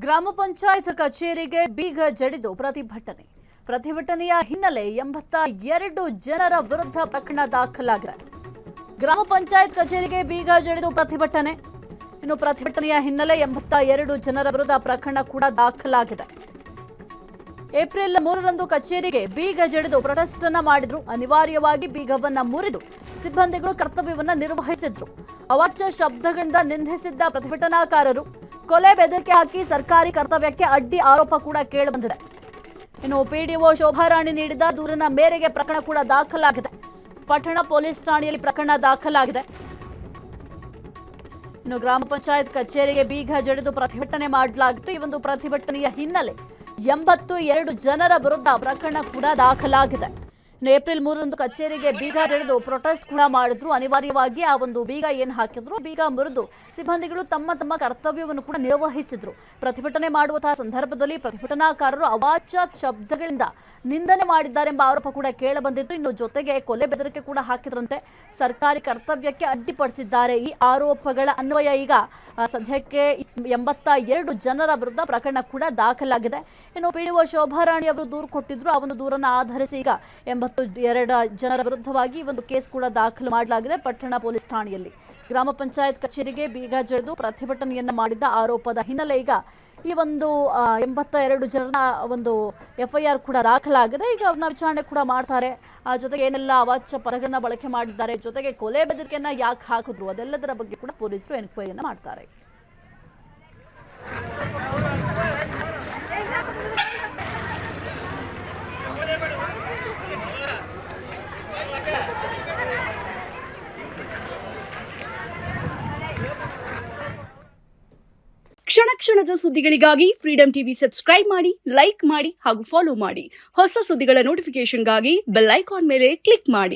ಗ್ರಾಮ ಪಂಚಾಯತ್ ಕಚೇರಿಗೆ ಬೀಗ ಜಡಿದು ಪ್ರತಿಭಟನೆಯ ಹಿನ್ನೆಲೆ 82 ಜನರ ವಿರುದ್ಧ ಪ್ರಕರಣ ದಾಖಲಾಗಿದೆ. ಗ್ರಾಮ ಪಂಚಾಯತ್ ಕಚೇರಿಗೆ ಬೀಗ ಜಡಿದು ಪ್ರತಿಭಟನೆಯ ಹಿನ್ನೆಲೆ 82 ಜನರ ವಿರುದ್ಧ ಪ್ರಕರಣ ಕೂಡ ದಾಖಲಾಗಿದೆ. ಏಪ್ರಿಲ್ 3ರಂದು ಕಚೇರಿಗೆ ಬೀಗ ಜಡಿದು ಪ್ರೊಟೆಸ್ಟ್ ಅನ್ನು ಮಾಡಿದ್ರು. ಅನಿವಾರ್ಯವಾಗಿ ಬೀಗವನ್ನ ಮುರಿದು ಸಿಬ್ಬಂದಿಗಳು ಕರ್ತವ್ಯವನ್ನ ನಿರ್ವಹಿಸಿದ್ರು. ಅವಾಚ್ಯ ಶಬ್ದಗಳಿಂದ ನಿಂದಿಸಿದ್ದ ಪ್ರತಿಭಟನಾಕಾರರು ಕೊಲೆ ಬೆದರಿಕೆ ಹಾಕಿ ಸರ್ಕಾರಿ ಕರ್ತವ್ಯಕ್ಕೆ ಅಡ್ಡಿ ಆರೋಪ ಕೂಡ ಕೇಳಿಬಂದಿದೆ. ಇನ್ನು ಪಿಡಿಒ ಶೋಭಾರಾಣಿ ನೀಡಿದ ದೂರಿನ ಮೇರೆಗೆ ಪ್ರಕರಣ ಕೂಡ ದಾಖಲಾಗಿದೆ. ಪಟ್ಟಣ ಪೊಲೀಸ್ ಠಾಣೆಯಲ್ಲಿ ಪ್ರಕರಣ ದಾಖಲಾಗಿದೆ. ಇನ್ನು ಗ್ರಾಮ ಪಂಚಾಯತ್ ಕಚೇರಿಗೆ ಬೀಗ ಜಡಿದು ಪ್ರತಿಭಟನೆ ಮಾಡಲಾಗಿತ್ತು. ಈ ಒಂದು ಪ್ರತಿಭಟನೆಯ ಹಿನ್ನೆಲೆ 82 ಜನರ ವಿರುದ್ಧ ಪ್ರಕರಣ ಕೂಡ ದಾಖಲಾಗಿದೆ. ಇನ್ನು ಏಪ್ರಿಲ್ 3ರಂದು ಕಚೇರಿಗೆ ಬೀಗ ಜಡಿದು ಪ್ರೊಟೆಸ್ಟ್ ಕೂಡ ಮಾಡಿದ್ರು. ಅನಿವಾರ್ಯವಾಗಿ ಆ ಒಂದು ಬೀಗ ಏನು ಹಾಕಿದ್ರು, ಬೀಗ ಮುರಿದು ಸಿಬ್ಬಂದಿಗಳು ತಮ್ಮ ಕರ್ತವ್ಯವನ್ನು ಕೂಡ ನಿರ್ವಹಿಸಿದ್ರು. ಪ್ರತಿಭಟನೆ ಮಾಡುವಂತಹ ಸಂದರ್ಭದಲ್ಲಿ ಪ್ರತಿಭಟನಾಕಾರರು ಅವಾಚ್ಯ ಶಬ್ದಗಳಿಂದ ನಿಂದನೆ ಮಾಡಿದ್ದಾರೆಂಬ ಆರೋಪ ಕೂಡ ಕೇಳಬಂದಿತ್ತು. ಇನ್ನು ಜೊತೆಗೆ ಕೊಲೆ ಬೆದರಿಕೆ ಕೂಡ ಹಾಕಿದ್ರಂತೆ. ಸರ್ಕಾರಿ ಕರ್ತವ್ಯಕ್ಕೆ ಅಡ್ಡಿಪಡಿಸಿದ್ದಾರೆ. ಈ ಆರೋಪಗಳ ಅನ್ವಯ ಈಗ ಸದ್ಯಕ್ಕೆ 82 ಜನರ ವಿರುದ್ಧ ಪ್ರಕರಣ ಕೂಡ ದಾಖಲಾಗಿದೆ. ಇನ್ನು ಪಿಡಿಒ ಶೋಭಾರಾಣಿ ಅವರು ದೂರು ಕೊಟ್ಟಿದ್ರು. ಆ ಒಂದು ದೂರನ್ನು ಆಧರಿಸಿ ಈಗ 82 ಜನರ ವಿರುದ್ಧವಾಗಿ ಒಂದು ಕೇಸ್ ಕೂಡ ದಾಖಲು ಮಾಡಲಾಗಿದೆ ಪಟ್ಟಣ ಪೊಲೀಸ್ ಠಾಣೆಯಲ್ಲಿ. ಗ್ರಾಮ ಪಂಚಾಯತ್ ಕಚೇರಿಗೆ ಬೀಗ ಜಡಿದು ಪ್ರತಿಭಟನೆಯನ್ನ ಮಾಡಿದ್ದ ಆರೋಪದ ಹಿನ್ನೆಲೆ ಈಗ ಈ ಒಂದು 82 ಜನರ ಒಂದು FIR ಕೂಡ ದಾಖಲಾಗಿದೆ. ಈಗ ಅವ್ರನ್ನ ವಿಚಾರಣೆ ಕೂಡ ಮಾಡ್ತಾರೆ. ಜೊತೆಗೆ ಏನೆಲ್ಲ ಅವಾಚ್ಯ ಪದಗಳನ್ನ ಬಳಕೆ ಮಾಡಿದ್ದಾರೆ, ಜೊತೆಗೆ ಕೊಲೆ ಬೆದರಿಕೆಯನ್ನ ಯಾಕೆ ಹಾಕಿದ್ರು, ಅದೆಲ್ಲದರ ಬಗ್ಗೆ ಕೂಡ ಪೊಲೀಸರು ಎನ್ಕ್ವೈರಿಯನ್ನ ಮಾಡ್ತಾರೆ. ಕ್ಷಣ ಕ್ಷಣದ ಸುದ್ದಿಗಳಿಗಾಗಿ ಫ್ರೀಡಂ ಟಿವಿ ಸಬ್ಸ್ಕ್ರೈಬ್ ಮಾಡಿ, ಲೈಕ್ ಮಾಡಿ ಹಾಗೂ ಫಾಲೋ ಮಾಡಿ. ಹೊಸ ಸುದ್ದಿಗಳ ನೋಟಿಫಿಕೇಶನ್ಗಾಗಿ ಬೆಲ್ ಐಕಾನ್ ಮೇಲೆ ಕ್ಲಿಕ್ ಮಾಡಿ.